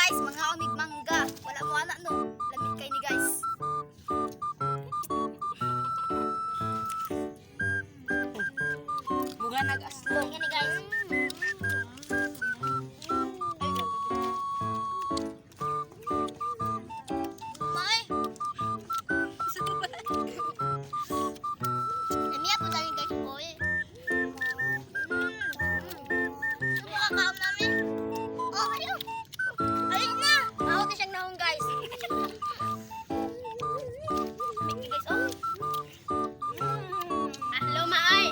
guys, mga umig mangga. Wala mo anak no. Lamit kay ni guys. Bunga nag-aslo. Tingnan ni guys. May. Kami ako dali guys ko eh. Makakaon namin. Oh, ayun. Ayun na. Mahot na siyang nahong guys. Lamit guys oh. Hello maay.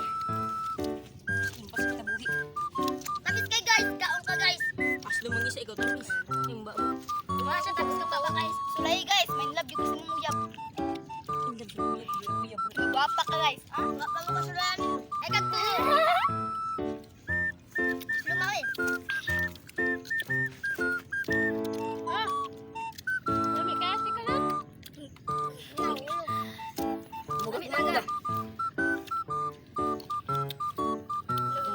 Impas kita buhi. Tapos kay guys, kaon ka guys. Aslo mangisa ikaw tamis. Timba mo. Wala siya tapos ka pa guys. Sulay guys, may love you gusto mo muyap. Hindi buya. Guwapa ka guys. Ha? Guwapa mo ka sulayan. Ay kato. Lumaki. Ah. Lami kasi ka lang. Mugat mangga.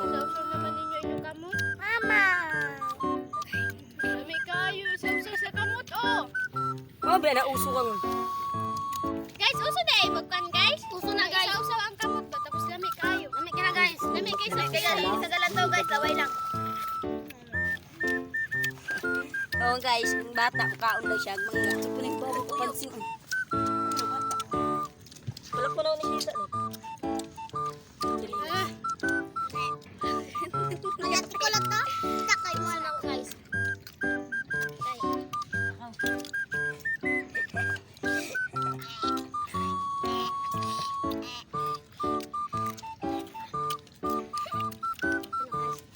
Sausaw naman ninyo inyong kamot. Mama. Lami kayo. Sausaw sa kamot oh. Oh, bala na uso kang. Guys, uso na eh. Magpan guys. Uso na guys. Sausaw ang kamot ba? Tapos lami kayo. Lami ka na guys. Lami kayo sa tagalan to guys. Laway lang. Oo guys, ang bata, kaon daw siya, mangga. So, kuning po ako pansin. Wala ko na ni Sisa. Alat ko lang to. Takay mo na ako guys.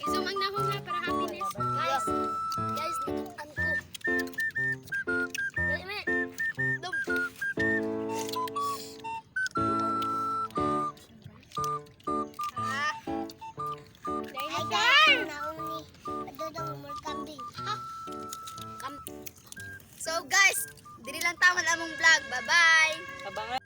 Isumang na ako nga para happiness. Guys, natutukan ko. Dali me. Dum. Ay, guys. Nauni. Adodong mo kambing. So guys, dili lang tama among vlog. Bye-bye. Abangan.